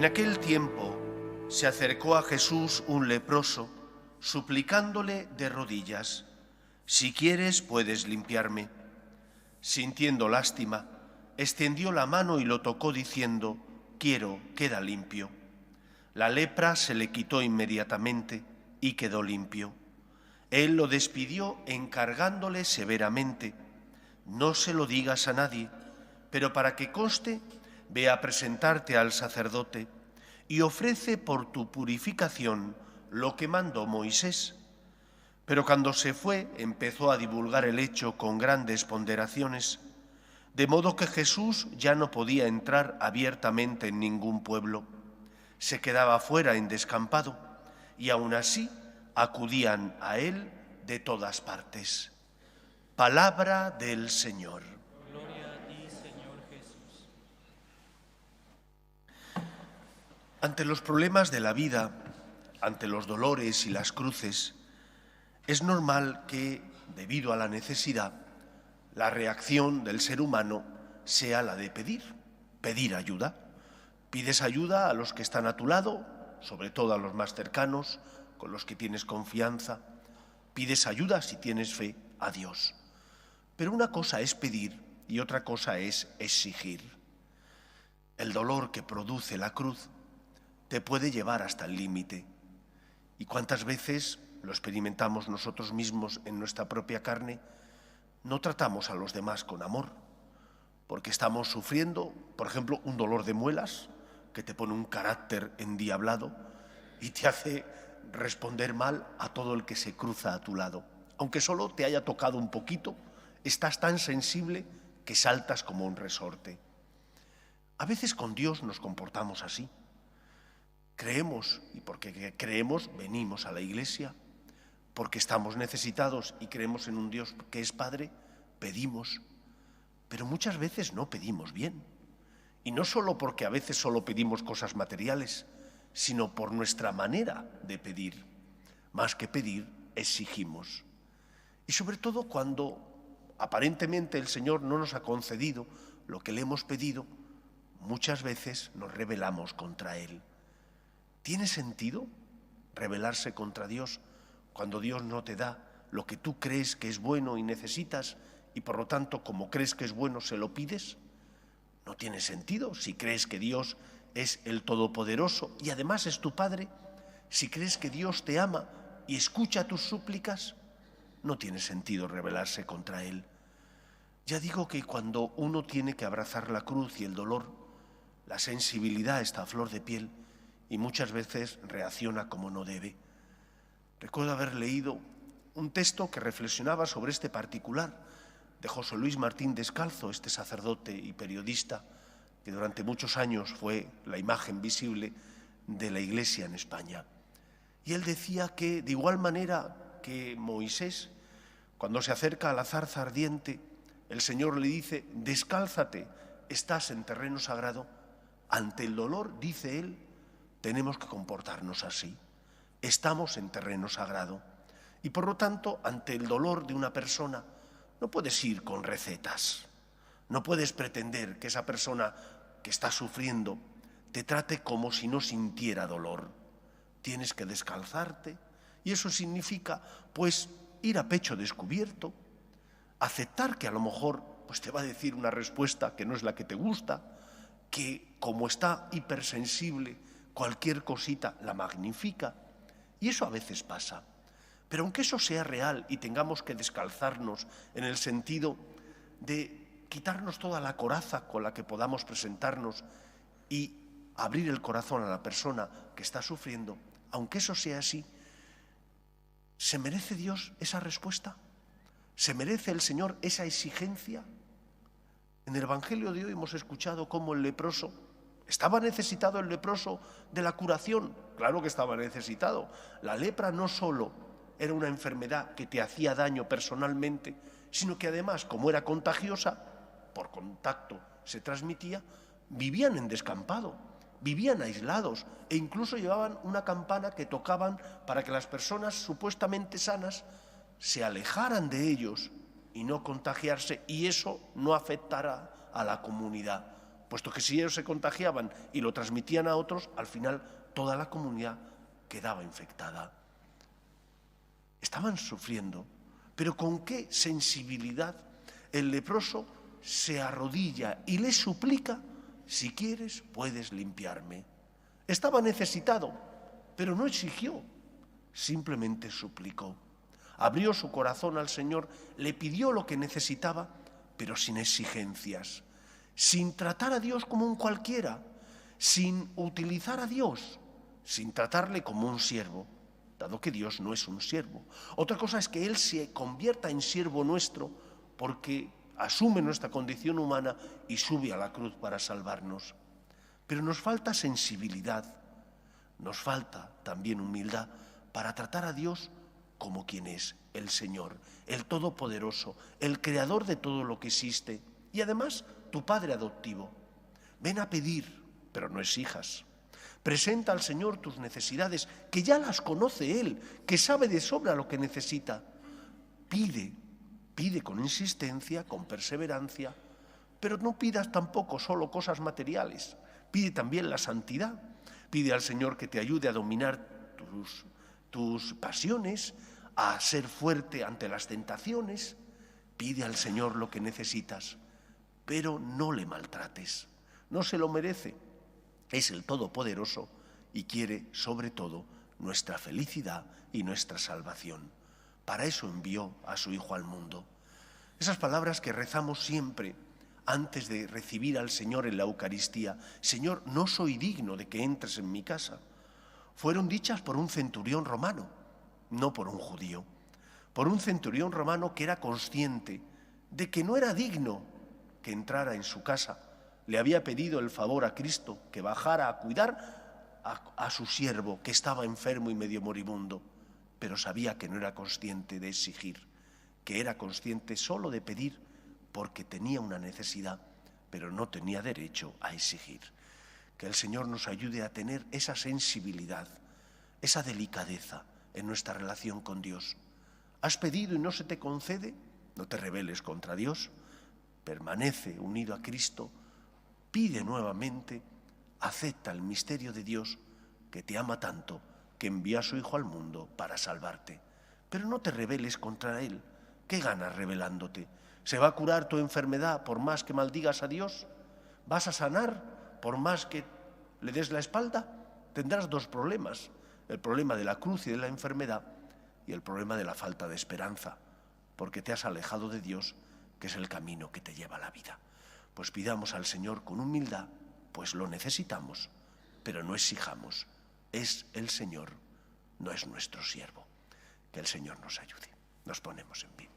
En aquel tiempo se acercó a Jesús un leproso, suplicándole de rodillas: «Si quieres, puedes limpiarme». Sintiendo lástima, extendió la mano y lo tocó diciendo: «Quiero, queda limpio». La lepra se le quitó inmediatamente y quedó limpio. Él lo despidió encargándole severamente: «No se lo digas a nadie, pero para que conste, ve a presentarte al sacerdote y ofrece por tu purificación lo que mandó Moisés». Pero cuando se fue, empezó a divulgar el hecho con grandes ponderaciones, de modo que Jesús ya no podía entrar abiertamente en ningún pueblo. Se quedaba fuera en descampado, y aún así acudían a él de todas partes. Palabra del Señor. Gloria a ti, Señor Jesús. Ante los problemas de la vida, ante los dolores y las cruces, es normal que, debido a la necesidad, la reacción del ser humano sea la de pedir ayuda. Pides ayuda a los que están a tu lado, sobre todo a los más cercanos, con los que tienes confianza. Pides ayuda, si tienes fe, a Dios. Pero una cosa es pedir y otra cosa es exigir. El dolor que produce la cruz te puede llevar hasta el límite. ¿Y cuántas veces lo experimentamos nosotros mismos en nuestra propia carne? No tratamos a los demás con amor, porque estamos sufriendo, por ejemplo, un dolor de muelas que te pone un carácter endiablado y te hace responder mal a todo el que se cruza a tu lado. Aunque solo te haya tocado un poquito, estás tan sensible que saltas como un resorte. A veces con Dios nos comportamos así. Creemos, y porque creemos venimos a la iglesia, porque estamos necesitados y creemos en un Dios que es Padre, pedimos, pero muchas veces no pedimos bien. Y no solo porque a veces solo pedimos cosas materiales, sino por nuestra manera de pedir. Más que pedir, exigimos. Y sobre todo cuando aparentemente el Señor no nos ha concedido lo que le hemos pedido, muchas veces nos rebelamos contra Él. ¿Tiene sentido rebelarse contra Dios cuando Dios no te da lo que tú crees que es bueno y necesitas, y por lo tanto, como crees que es bueno, se lo pides? No tiene sentido. Si crees que Dios es el Todopoderoso y además es tu Padre, si crees que Dios te ama y escucha tus súplicas, no tiene sentido rebelarse contra Él. Ya digo que cuando uno tiene que abrazar la cruz y el dolor, la sensibilidad está a flor de piel y muchas veces reacciona como no debe. Recuerdo haber leído un texto que reflexionaba sobre este particular de José Luis Martín Descalzo, este sacerdote y periodista que durante muchos años fue la imagen visible de la Iglesia en España. Y él decía que, de igual manera que Moisés, cuando se acerca a la zarza ardiente, el Señor le dice: «Descálzate, estás en terreno sagrado». Ante el dolor, dice él, tenemos que comportarnos así. Estamos en terreno sagrado. Y por lo tanto, ante el dolor de una persona, no puedes ir con recetas. No puedes pretender que esa persona que está sufriendo te trate como si no sintiera dolor. Tienes que descalzarte, y eso significa, pues, ir a pecho descubierto, aceptar que a lo mejor pues, te va a decir una respuesta que no es la que te gusta, que como está hipersensible, cualquier cosita la magnifica, y eso a veces pasa. Pero aunque eso sea real y tengamos que descalzarnos en el sentido de quitarnos toda la coraza con la que podamos presentarnos y abrir el corazón a la persona que está sufriendo, aunque eso sea así, ¿se merece Dios esa respuesta? ¿Se merece el Señor esa exigencia? En el Evangelio de hoy hemos escuchado cómo el leproso, ¿estaba necesitado el leproso de la curación? Claro que estaba necesitado. La lepra no solo era una enfermedad que te hacía daño personalmente, sino que además, como era contagiosa, por contacto se transmitía, vivían en descampado, vivían aislados e incluso llevaban una campana que tocaban para que las personas supuestamente sanas se alejaran de ellos y no contagiarse, y eso no afectara a la comunidad. puesto que si ellos se contagiaban y lo transmitían a otros, al final toda la comunidad quedaba infectada. Estaban sufriendo, pero con qué sensibilidad el leproso se arrodilla y le suplica: si quieres, puedes limpiarme. Estaba necesitado, pero no exigió, simplemente suplicó. Abrió su corazón al Señor, le pidió lo que necesitaba, pero sin exigencias, sin tratar a Dios como un cualquiera, sin utilizar a Dios, sin tratarle como un siervo, dado que Dios no es un siervo. Otra cosa es que Él se convierta en siervo nuestro porque asume nuestra condición humana y sube a la cruz para salvarnos. Pero nos falta sensibilidad, nos falta también humildad para tratar a Dios como quien es, el Señor, el Todopoderoso, el Creador de todo lo que existe y además tu Padre adoptivo. Ven a pedir, pero no exijas. Presenta al Señor tus necesidades, que ya las conoce Él, que sabe de sobra lo que necesita. Pide con insistencia, con perseverancia, pero no pidas tampoco solo cosas materiales. Pide también la santidad. Pide al Señor que te ayude a dominar tus pasiones, a ser fuerte ante las tentaciones. Pide al Señor lo que necesitas, pero no le maltrates. No se lo merece. Es el Todopoderoso y quiere, sobre todo, nuestra felicidad y nuestra salvación. Para eso envió a su Hijo al mundo. Esas palabras que rezamos siempre antes de recibir al Señor en la Eucaristía: Señor, no soy digno de que entres en mi casa, fueron dichas por un centurión romano, no por un judío. Por un centurión romano que era consciente de que no era digno que entrara en su casa. Le había pedido el favor a Cristo que bajara a cuidar a su siervo que estaba enfermo y medio moribundo, pero sabía que no era consciente de exigir, que era consciente solo de pedir porque tenía una necesidad, pero no tenía derecho a exigir. Que el Señor nos ayude a tener esa sensibilidad, esa delicadeza en nuestra relación con Dios. ¿Has pedido y no se te concede? No te rebeles contra Dios. Permanece unido a Cristo. Pide nuevamente, acepta el misterio de Dios que te ama tanto, que envía a su Hijo al mundo para salvarte. Pero no te rebeles contra Él. ¿Qué ganas rebelándote? ¿Se va a curar tu enfermedad por más que maldigas a Dios? ¿Vas a sanar por más que le des la espalda? Tendrás dos problemas: el problema de la cruz y de la enfermedad y el problema de la falta de esperanza, porque te has alejado de Dios, que es el camino que te lleva a la vida. Pues pidamos al Señor con humildad, pues lo necesitamos, pero no exijamos. Es el Señor, no es nuestro siervo. Que el Señor nos ayude. Nos ponemos en pie.